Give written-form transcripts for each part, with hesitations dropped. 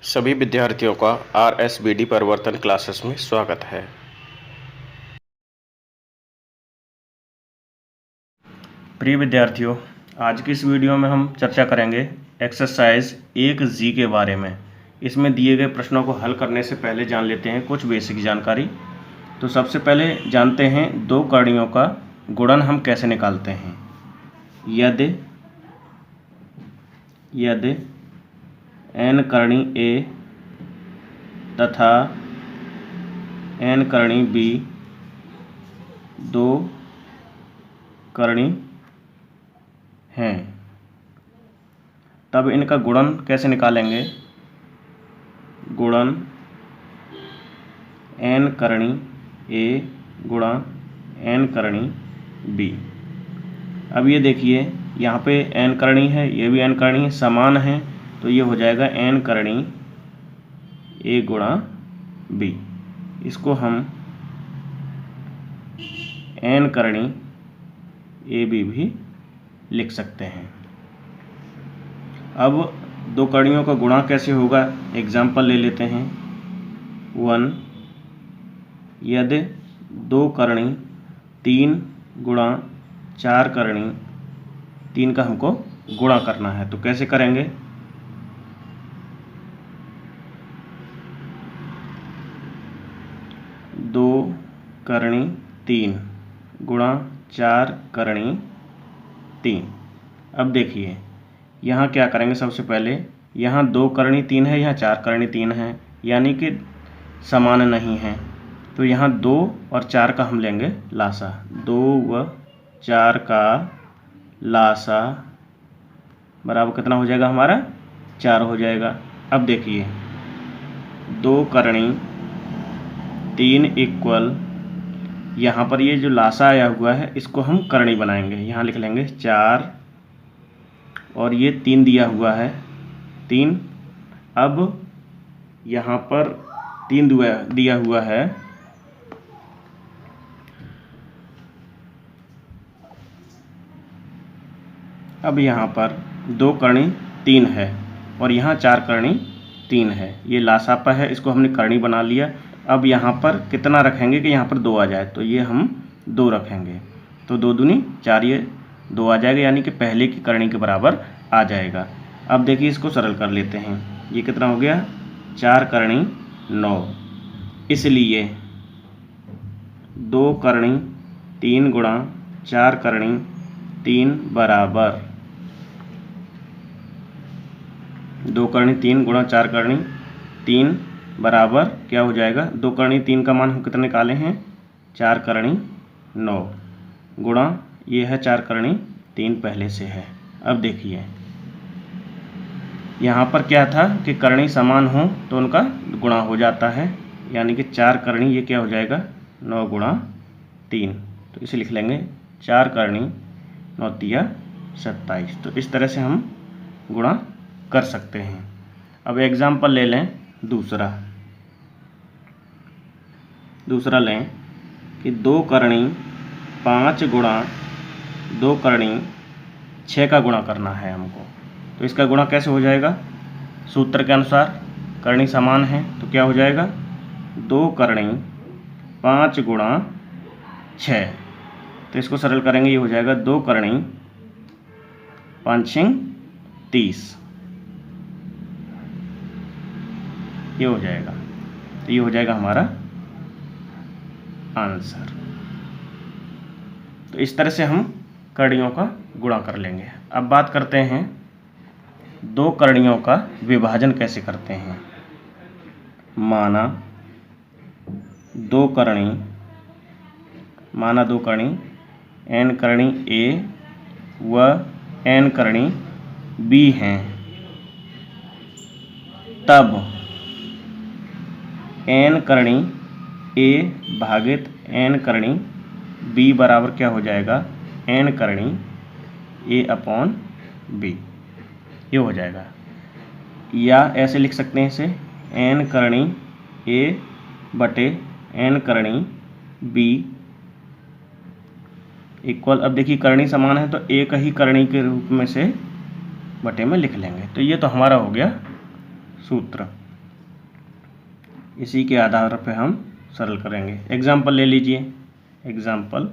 सभी विद्यार्थियों का RSVD परिवर्तन क्लासेस में स्वागत है। प्रिय विद्यार्थियों, आज की इस वीडियो में हम चर्चा करेंगे एक्सरसाइज 1G के बारे में। इसमें दिए गए प्रश्नों को हल करने से पहले जान लेते हैं कुछ बेसिक जानकारी। तो सबसे पहले जानते हैं दो करणियों का गुणन हम कैसे निकालते हैं। यदि n करणी A तथा n करणी B दो करणी हैं, तब इनका गुणन कैसे निकालेंगे। गुणन n करणी A गुणा n करणी B। अब ये देखिए, यहाँ पे n करणी है, ये भी n करणी है, समान है, तो ये हो जाएगा n करणी A गुणा B। इसको हम n करणी AB भी लिख सकते हैं। अब दो करणियों का गुणा कैसे होगा, एग्जाम्पल ले लेते हैं। 1 यदि दो करणी 3 गुणा 4 करणी 3 का हमको गुणा करना है, तो कैसे करेंगे। दो करणी 3 गुणा 4 करणी 3। अब देखिए यहाँ क्या करेंगे, सबसे पहले यहाँ 2 करणी 3 है, यहाँ 4 करणी 3 है, यानी कि समान नहीं है। तो यहाँ 2 और 4 का हम लेंगे लासा। 2 व 4 का लासा बराबर कितना हो जाएगा हमारा, 4 हो जाएगा। अब देखिए 2 करणी 3 इक्वल, यहाँ पर ये जो लासा आया हुआ है इसको हम करणी बनाएंगे। यहाँ लिख लेंगे 4 और ये 3 दिया हुआ है 3। अब यहाँ पर 3 दिया हुआ है, अब यहाँ पर 2 करणी 3 है और यहाँ 4 करणी 3 है। ये लासापा है, इसको हमने करणी बना लिया। अब यहाँ पर कितना रखेंगे कि यहाँ पर 2 आ जाए, तो ये हम 2 रखेंगे, तो 2 दूनी 4, ये 2 आ जाएगा, यानी कि पहले की करणी के बराबर आ जाएगा। अब देखिए इसको सरल कर लेते हैं। ये कितना हो गया, 4 करणी 9। इसलिए 2 करणी 3 गुणा 4 करणी 3 बराबर 2 करणी 3 गुणा 4 करणी 3 बराबर क्या हो जाएगा। 2 करणी 3 का मान हम कितना निकाले हैं, 4 करणी 9 गुणा ये है 4 करणी 3 पहले से है। अब देखिए यहाँ पर क्या था कि करणी समान हो तो उनका गुणा हो जाता है, यानी कि 4 करणी ये क्या हो जाएगा 9 गुणा 3, तो इसे लिख लेंगे 4 करणी 9 तिया 27। तो इस तरह से हम गुणा कर सकते हैं। अब एग्जाम्पल ले लें दूसरा लें कि 2 करणी 5 गुणा 2 करणी 6 का गुणा करना है हमको। तो इसका गुणा कैसे हो जाएगा, सूत्र के अनुसार करणी समान है तो क्या हो जाएगा, 2 करणी 5 गुणा 6। तो इसको सरल करेंगे, ये हो जाएगा 2 करणी 5 30, ये हो जाएगा। तो ये हो जाएगा हमारा आंसर। तो इस तरह से हम करणियों का गुणा कर लेंगे। अब बात करते हैं दो करणियों का विभाजन कैसे करते हैं। माना दो करणी n करणी A व n करणी B हैं, तब n करणी A भागित n करणी B बराबर क्या हो जाएगा, n Karni A upon B, ये हो जाएगा। या ऐसे लिख सकते हैं इसे, n करणी A बटे n करणी B इक्वल, अब देखिए करणी समान है तो एक ही करणी के रूप में से बटे में लिख लेंगे। तो ये तो हमारा हो गया सूत्र। इसी के आधार पर हम सरल करेंगे। एग्जाम्पल ले लीजिए, एग्जाम्पल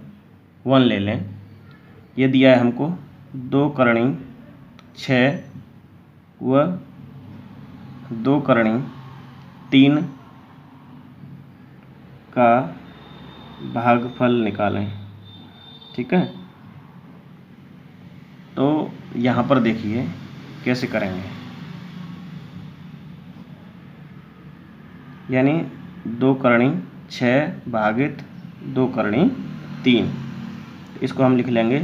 1 ले लें। ये दिया है हमको 2 करणी 6 व 2 करणी 3 का भागफल निकालें। ठीक है, तो यहाँ पर देखिए कैसे करेंगे, यानी 2 करणी 6 भागित 2 करणी 3, इसको हम लिख लेंगे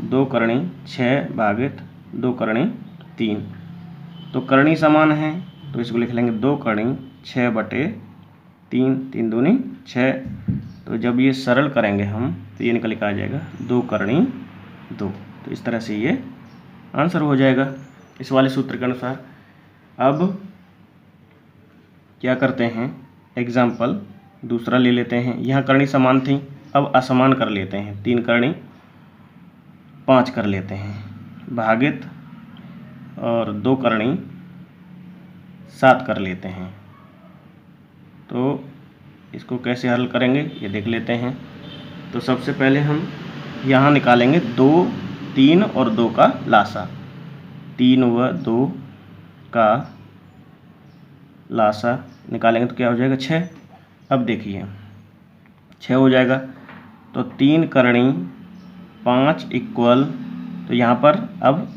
2 करणी 6 भागित 2 करणी 3। तो करणी समान है तो इसको लिख लेंगे 2 करणी 6 बटे 3, 3 दूनी 6। तो जब ये सरल करेंगे हम तो ये निकल के आ जाएगा 2 करणी 2। तो इस तरह से ये आंसर हो जाएगा इस वाले सूत्र के अनुसार। अब क्या करते हैं, एग्जाम्पल दूसरा ले लेते हैं। यहाँ करणी समान थी, अब असमान कर लेते हैं। 3 करणी 5 कर लेते हैं, भागित और 2 करणी 7 कर लेते हैं। तो इसको कैसे हल करेंगे ये देख लेते हैं। तो सबसे पहले हम यहाँ निकालेंगे 2, 3 और 2 का लासा। 3 व 2 का लासा निकालेंगे तो क्या हो जाएगा 6। अब देखिए 6 हो जाएगा, तो 3 करणी 5 इक्वल, तो यहाँ पर अब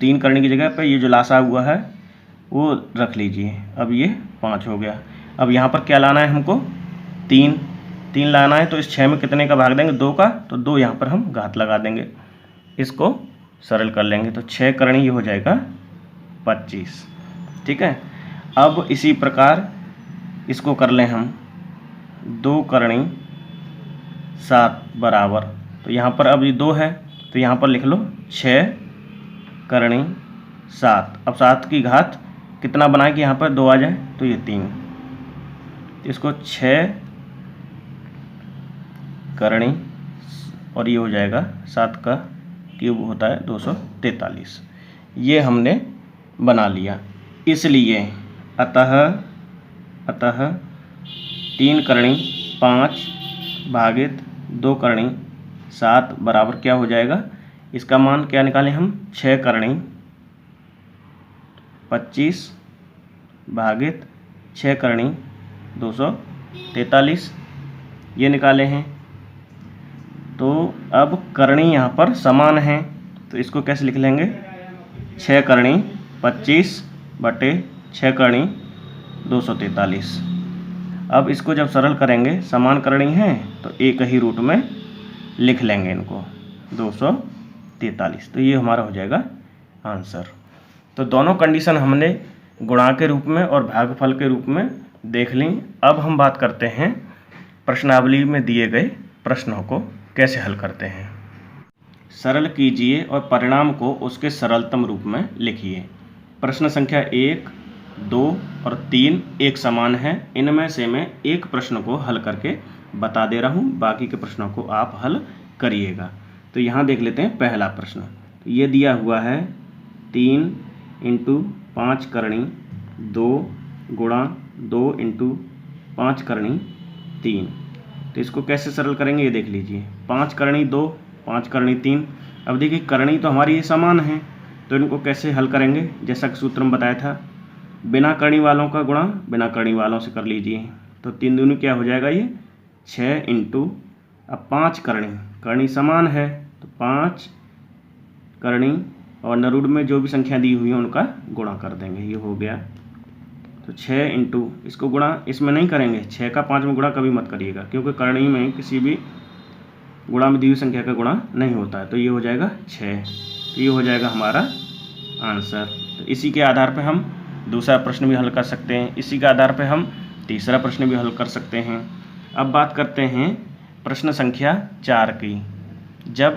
3 करणी की जगह पर ये जो लासा हुआ है वो रख लीजिए। अब ये 5 हो गया। अब यहाँ पर क्या लाना है हमको, 3 लाना है। तो इस 6 में कितने का भाग देंगे, 2 का, तो 2 यहाँ पर हम घात लगा देंगे, इसको सरल कर लेंगे। तो 6 करणी ये हो जाएगा 25। ठीक है, अब इसी प्रकार इसको कर लें हम 2 करणी 7 बराबर, तो यहाँ पर अब ये 2 है तो यहाँ पर लिख लो 6 करणी 7। अब 7 की घात कितना बनाए कि यहाँ पर 2 आ जाए, तो ये 3। इसको 6 करणी और ये हो जाएगा 7 का क्यूब होता है 243। ये हमने बना लिया। इसलिए अतः 3 करणी 5 भागित 2 करणी 7 बराबर क्या हो जाएगा, इसका मान क्या निकालें हम, 6 करणी 25 भागित 6 करणी 243 ये निकाले हैं। तो अब करणी यहाँ पर समान है तो इसको कैसे लिख लेंगे, 6 करणी 25 बटे 6 करणी 243। अब इसको जब सरल करेंगे, समान करणी है तो एक ही रूट में लिख लेंगे इनको 243। तो ये हमारा हो जाएगा आंसर। तो दोनों कंडीशन हमने गुणा के रूप में और भागफल के रूप में देख ली। अब हम बात करते हैं प्रश्नावली में दिए गए प्रश्नों को कैसे हल करते हैं। सरल कीजिए और परिणाम को उसके सरलतम रूप में लिखिए। प्रश्न संख्या 1, 2 और 3 एक समान है। इनमें से मैं एक प्रश्न को हल करके बता दे रहा हूँ, बाकी के प्रश्नों को आप हल करिएगा। तो यहाँ देख लेते हैं पहला प्रश्न। तो ये दिया हुआ है 3 × 5 करणी 2 गुणा 2 × 5 करणी 3। तो इसको कैसे सरल करेंगे ये देख लीजिए। 5 करणी 2, 5 करणी 3। अब देखिए करणी तो हमारी ये समान है तो इनको कैसे हल करेंगे, जैसा कि सूत्र में बताया था, बिना करणी वालों का गुणा बिना करणी वालों से कर लीजिए। तो 3 दूनी क्या हो जाएगा, ये 6 × अब 5 करणी समान है तो 5 करणी और नरूड में जो भी संख्या दी हुई है उनका गुणा कर देंगे, ये हो गया। तो 6 × इसको गुणा इसमें नहीं करेंगे, 6 का 5 में गुणा कभी मत करिएगा क्योंकि करणी में किसी भी गुणा में दी हुई संख्या का गुणा नहीं होता है। तो ये हो जाएगा 6। तो ये हो जाएगा हमारा आंसर। तो इसी के आधार पर हम दूसरा प्रश्न भी हल कर सकते हैं, इसी के आधार पर हम तीसरा प्रश्न भी हल कर सकते हैं। अब बात करते हैं प्रश्न संख्या 4 की, जब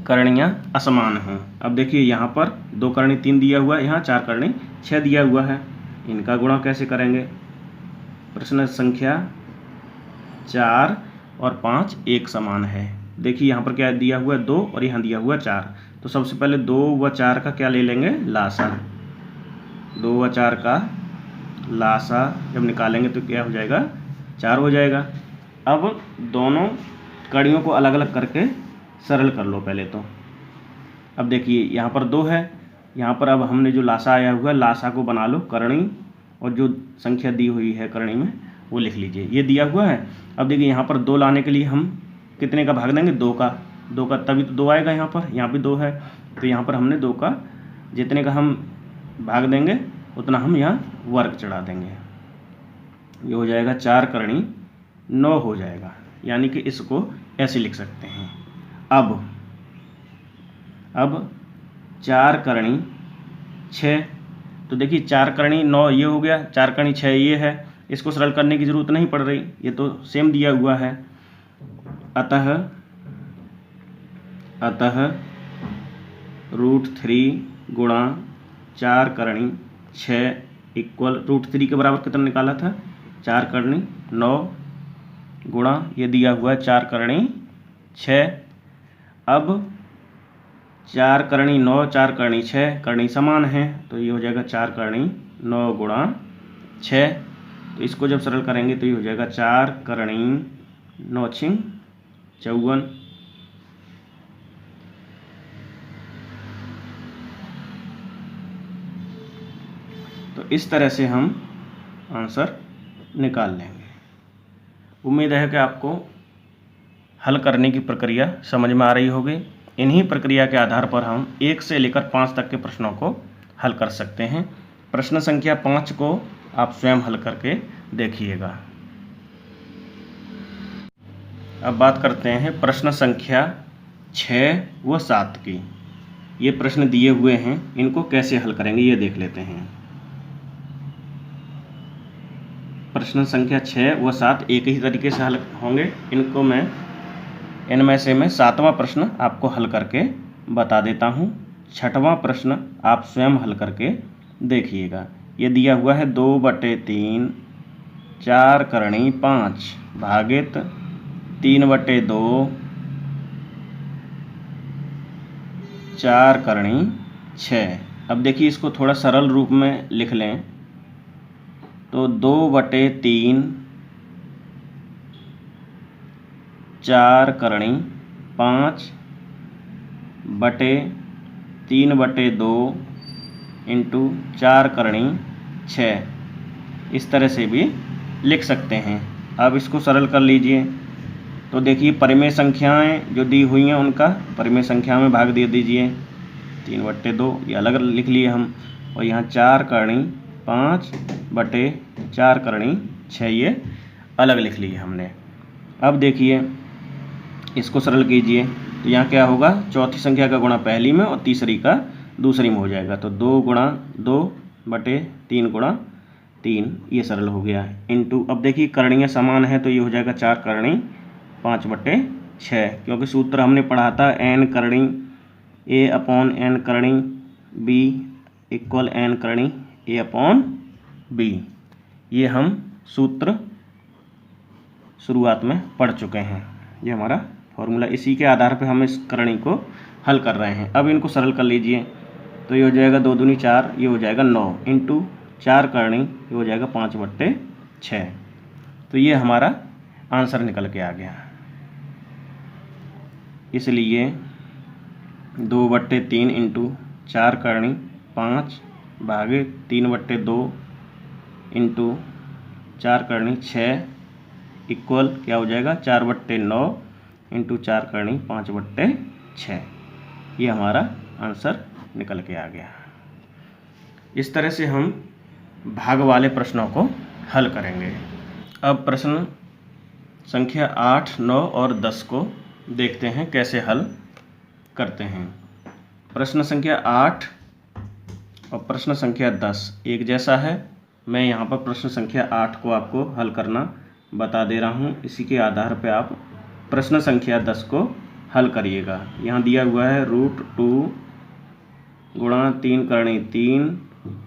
करणियाँ असमान हों। अब देखिए यहाँ पर 2 करणी 3 दिया हुआ है, यहाँ 4 करणी 6 दिया हुआ है। इनका गुणा कैसे करेंगे। प्रश्न संख्या 4 और 5 एक समान है। देखिए यहाँ पर क्या दिया हुआ है 2 और यहाँ दिया हुआ 4। तो सबसे पहले 2 व 4 का क्या ले लेंगे, लासा। 2 व 4 का लासा जब निकालेंगे तो क्या हो जाएगा, 4 हो जाएगा। अब दोनों कड़ियों को अलग अलग करके सरल कर लो पहले तो। अब देखिए यहाँ पर 2 है, यहाँ पर अब हमने जो लासा आया हुआ है लासा को बना लो करणी, और जो संख्या दी हुई है करणी में वो लिख लीजिए, ये दिया हुआ है। अब देखिए यहाँ पर 2 लाने के लिए हम कितने का भाग देंगे, 2 का, तभी तो 2 आएगा। यहाँ भी 2 है, तो यहाँ पर हमने 2 का जितने का हम भाग देंगे उतना हम यहाँ वर्ग चढ़ा देंगे। ये हो जाएगा 4 करणी 9 हो जाएगा, यानी कि इसको ऐसे लिख सकते हैं। अब 4 करणी 6, तो देखिए 4 करणी 9 ये हो गया, 4 करणी 6 ये है, इसको सरल करने की ज़रूरत नहीं पड़ रही, ये तो सेम दिया हुआ है। अतः √3 गुणा 4 करणी 6 इक्वल √3 के बराबर कितना निकाला था, 4 करणी 9 गुणा ये दिया हुआ है 4 करणी 6। अब 4 करणी 9 4 करणी 6 करणी समान है, तो ये हो जाएगा 4 करणी 9 गुणा 6। तो इसको जब सरल करेंगे तो ये हो जाएगा 4 करणी 9 छिंग 54। तो इस तरह से हम आंसर निकाल लेंगे। उम्मीद है कि आपको हल करने की प्रक्रिया समझ में आ रही होगी। इन्हीं प्रक्रिया के आधार पर हम 1 से लेकर 5 तक के प्रश्नों को हल कर सकते हैं। प्रश्न संख्या 5 को आप स्वयं हल करके देखिएगा। अब बात करते हैं प्रश्न संख्या 6 व 7 की। ये प्रश्न दिए हुए हैं, इनको कैसे हल करेंगे ये देख लेते हैं। प्रश्न संख्या 6 व 7 एक ही तरीके से हल होंगे। इनको मैं इनमें से मैं 7वां प्रश्न आपको हल करके बता देता हूँ। 6वां प्रश्न आप स्वयं हल करके देखिएगा। ये दिया हुआ है 2/3 4 करणी 5 भागित 3/2 4 करणी 6। अब देखिए इसको थोड़ा सरल रूप में लिख लें तो 2/3 4 करणी 5 बटे 3/2 इंटू 4 करणी 6, इस तरह से भी लिख सकते हैं। अब इसको सरल कर लीजिए तो देखिए परिमेय संख्याएं जो दी हुई हैं उनका परिमेय संख्या में भाग दे दीजिए। 3/2 ये अलग लिख लिए हम, और यहाँ 4 करणी 5 बटे 4 करणी 6 ये अलग लिख लिए हमने। अब देखिए इसको सरल कीजिए तो यहाँ क्या होगा, चौथी संख्या का गुणा पहली में और तीसरी का दूसरी में हो जाएगा, तो 2 गुणा 2 बटे 3 गुणा 3 ये सरल हो गया। इंटू अब देखिए करणीय समान है तो ये हो जाएगा 4 करणी 5/6, क्योंकि सूत्र हमने पढ़ा था n करणी a/n करणी b इक्वल n करणी a/b। ये हम सूत्र शुरुआत में पढ़ चुके हैं। ये हमारा फॉर्मूला, इसी के आधार पर हम इस करणी को हल कर रहे हैं। अब इनको सरल कर लीजिए तो ये हो जाएगा 2 दूनी 4, ये हो जाएगा 9 इंटू 4 करणी ये हो जाएगा 5/6। तो ये हमारा आंसर निकल के आ गया। इसलिए 2/3 इंटू 4 करणी 5 भागे 3/2 इंटू 4 करणी 6 इक्वल क्या हो जाएगा 4/9 इंटू 4 करणी 5/6। ये हमारा आंसर निकल के आ गया। इस तरह से हम भाग वाले प्रश्नों को हल करेंगे। अब प्रश्न संख्या 8, 9 और 10 को देखते हैं कैसे हल करते हैं। प्रश्न संख्या 8 और प्रश्न संख्या 10 एक जैसा है। मैं यहाँ पर प्रश्न संख्या 8 को आपको हल करना बता दे रहा हूँ, इसी के आधार पर आप प्रश्न संख्या 10 को हल करिएगा। यहाँ दिया हुआ है √2 गुणा 3 करणी 3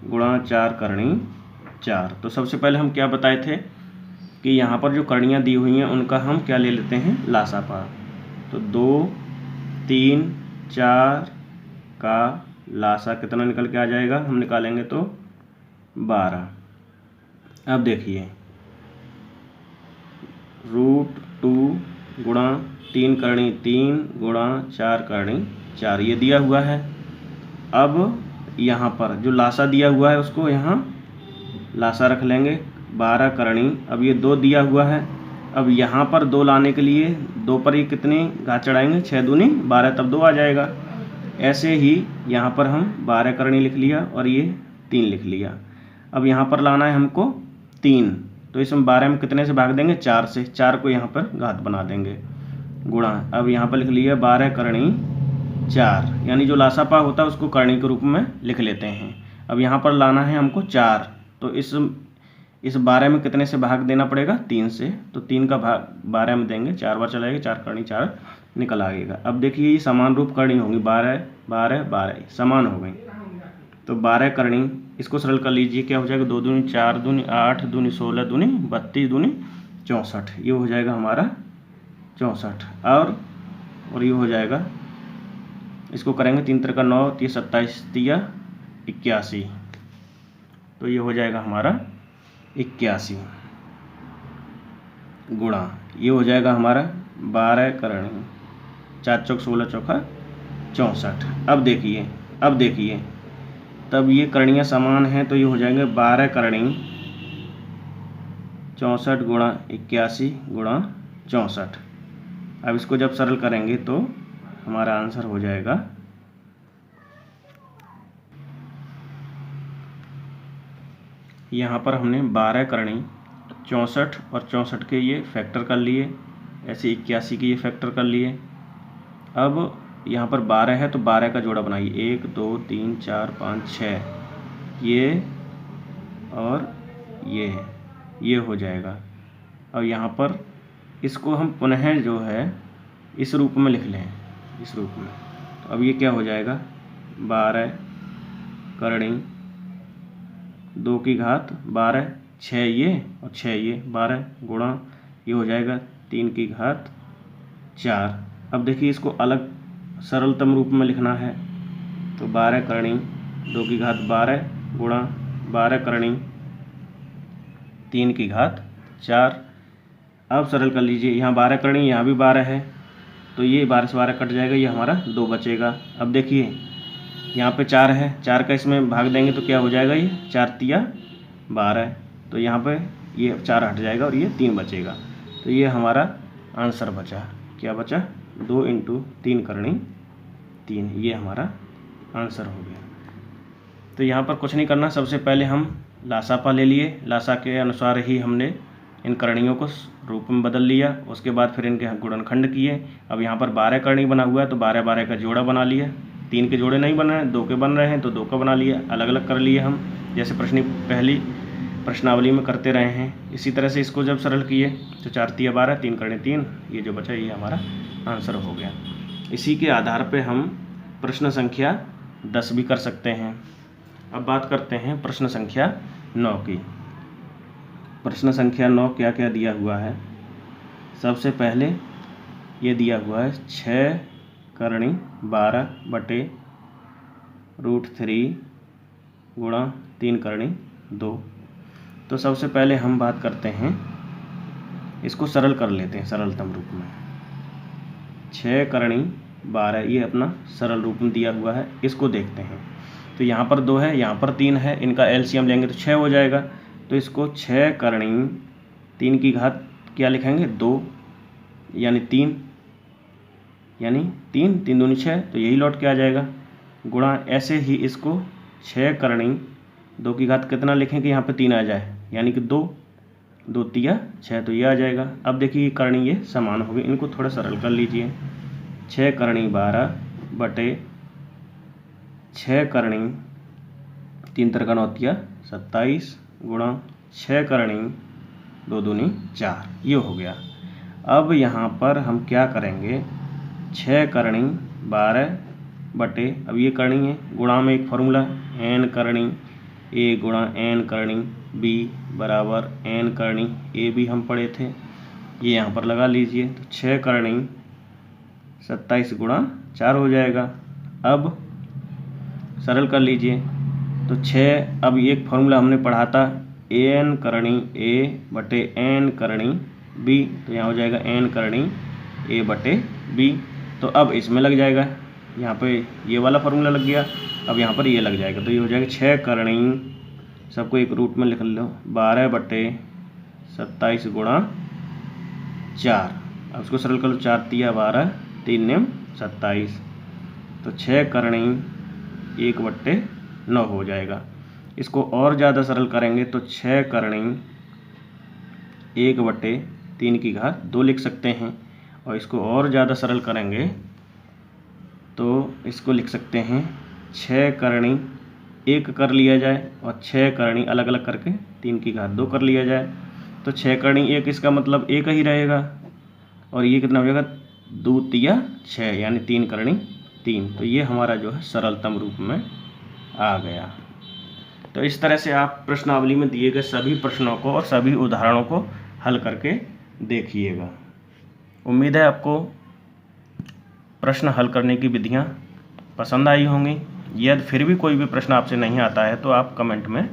गुणा 4 करणी 4। तो सबसे पहले हम क्या बताए थे कि यहाँ पर जो करणियाँ दी हुई हैं उनका हम क्या ले लेते हैं, लासापा। तो 2, 3, 4 का लासा कितना निकल के आ जाएगा, हम निकालेंगे तो 12 अब देखिए √2 गुणा 3 करणी 3 गुणा 4 करणी 4 ये दिया हुआ है। अब यहाँ पर जो लासा दिया हुआ है उसको यहाँ लासा रख लेंगे 12 करणी। अब ये 2 दिया हुआ है। अब यहाँ पर 2 लाने के लिए 2 पर ये कितनी घात चढ़ाएंगे 6 दूनी 12 तब 2 आ जाएगा। ऐसे ही यहाँ पर हम 12 करणी लिख लिया और ये 3 लिख लिया। अब यहाँ पर लाना है हमको 3, तो इसमें 12 में कितने से भाग देंगे 4 से, 4 को यहाँ पर घात बना देंगे गुणा। अब यहाँ पर लिख लिया 12 करणी 4, यानी जो लासापा होता है उसको करणी के रूप में लिख लेते हैं। अब यहाँ पर लाना है हमको 4, तो इस 12 में कितने से भाग देना पड़ेगा 3 से, तो 3 का भाग 12 में देंगे, 4 बार चलाएगा 4 करणी 4 निकल आएगा। अब देखिए ये समान रूप करणी होंगी 12 12 12 समान हो गई। तो 12 करणी इसको सरल कर लीजिए, क्या हो जाएगा 2 दूनी 4 दूनी 8 दूनी 16 दूनी 32 दूनी 64, ये हो जाएगा हमारा 64। और ये हो जाएगा, इसको करेंगे 3 3 9 3 27 3 81, तो ये हो जाएगा हमारा 81 गुणा ये हो जाएगा हमारा 12 करणी 4 चौक 16 चौका 64। अब देखिए तब ये करणियाँ समान हैं, तो ये हो जाएंगे 12 करणी 64 गुणा 81 गुणा 64। अब इसको जब सरल करेंगे तो हमारा आंसर हो जाएगा यहाँ पर हमने 12 करणी 64 और 64 के ये फैक्टर कर लिए, ऐसे 81 के ये फैक्टर कर लिए। अब यहाँ पर 12 है तो 12 का जोड़ा बनाइए 1 2 3 4 5 6, ये और ये हो जाएगा। और यहाँ पर इसको हम पुनः जो है इस रूप में लिख लें, इस रूप में। तो अब ये क्या हो जाएगा 12 करणी 2 की घात 12 6 ये और 6 ये 12 गुणा ये हो जाएगा 3 की घात 4। अब देखिए इसको अलग सरलतम रूप में लिखना है, तो 12 करणी 2 की घात 12 गुणा 12 करणी 3 की घात 4। अब सरल कर लीजिए, यहाँ 12 करणी यहाँ भी 12 है, तो ये 12 से 12 कट जाएगा, ये हमारा 2 बचेगा। अब देखिए यहाँ पे 4 है, 4 का इसमें भाग देंगे तो क्या हो जाएगा, ये 4 तिया 12, तो यहाँ पे ये 4 हट जाएगा और ये 3 बचेगा। तो ये हमारा आंसर बचा, क्या बचा 2 × 3 करणी 3, ये हमारा आंसर हो गया। तो यहाँ पर कुछ नहीं करना, सबसे पहले हम लासापा ले लिए, लासा के अनुसार ही हमने इन करणियों को रूप में बदल लिया, उसके बाद फिर इनके गुणनखंड किए। अब यहाँ पर 12 करणी बना हुआ है तो 12 12 का जोड़ा बना लिया, 3 के जोड़े नहीं बन रहे हैं 2 के बन रहे हैं तो 2 का बना लिया, अलग अलग कर लिए हम, जैसे पहली प्रश्नावली में करते रहे हैं। इसी तरह से इसको जब सरल किए तो 4 तिया 12 3 करणी 3, ये जो बचा ये हमारा आंसर हो गया। इसी के आधार पे हम प्रश्न संख्या 10 भी कर सकते हैं। अब बात करते हैं प्रश्न संख्या 9 की। प्रश्न संख्या 9 क्या क्या दिया हुआ है। सबसे पहले ये दिया हुआ है 6 करणी 12 बटे √3 गुणा 3 करणी 2। तो सबसे पहले हम बात करते हैं, इसको सरल कर लेते हैं सरलतम रूप में। 6 करणी 12 ये अपना सरल रूप में दिया हुआ है, इसको देखते हैं। तो यहाँ पर 2 है, यहाँ पर 3 है, इनका एलसीएम लेंगे तो 6 हो जाएगा। तो इसको 6 करणी 3 की घात क्या लिखेंगे 2, यानी 3 3 दूनी 6, तो यही लौट के आ जाएगा गुणा। ऐसे ही इसको 6 करणी 2 की घात कितना लिखेंगे, यहाँ पे 3 आ जाए, यानी कि 2 2 तिया 6, तो ये आ जाएगा। अब देखिए ये करणी ये समान हो गई, इनको थोड़ा सरल कर लीजिए। 6 करणी 12 बटे 6 करणी 3 3 9 तिया 27 गुणा 6 करणी 2 दूनी 4, ये हो गया। अब यहाँ पर हम क्या करेंगे, 6 करणी 12 बटे, अब ये करणी है, गुणा में एक फार्मूला n करणी a गुणा n करणी b बराबर n करणी a भी हम पढ़े थे, ये यहाँ पर लगा लीजिए। तो 6 करणी 27 गुणा 4 हो जाएगा। अब सरल कर लीजिए, तो 6, अब एक फार्मूला हमने पढ़ा था एन करणी ए बटे एन करणी बी, तो यहाँ हो जाएगा एन करणी ए बटे बी। तो अब इसमें लग जाएगा, यहाँ पे ये वाला फार्मूला लग गया, अब यहाँ पर ये लग जाएगा, तो ये हो जाएगा 6 करणी, सबको एक रूट में लिख लो, 12 बटे 27 गुणा 4। अब इसको सरल कर लो, 4 तिया 12, 3 नियम 27, तो 6 करणी 1 बटे 9 हो जाएगा। इसको और ज़्यादा सरल करेंगे तो 6 करणी 1 बटे 3 की घात 2 लिख सकते हैं, और इसको और ज़्यादा सरल करेंगे तो इसको लिख सकते हैं 6 करणी 1 कर लिया जाए और 6 करणी अलग अलग करके 3 की घात 2 कर लिया जाए, तो 6 करणी 1 इसका मतलब 1 ही रहेगा, और ये कितना हो जाएगा 2 तिया 6 यानी 3 करणी 3। तो ये हमारा जो है सरलतम रूप में आ गया। तो इस तरह से आप प्रश्नावली में दिए गए सभी प्रश्नों को और सभी उदाहरणों को हल करके देखिएगा। उम्मीद है आपको प्रश्न हल करने की विधियाँ पसंद आई होंगी। यदि फिर भी कोई भी प्रश्न आपसे नहीं आता है तो आप कमेंट में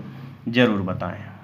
ज़रूर बताएं।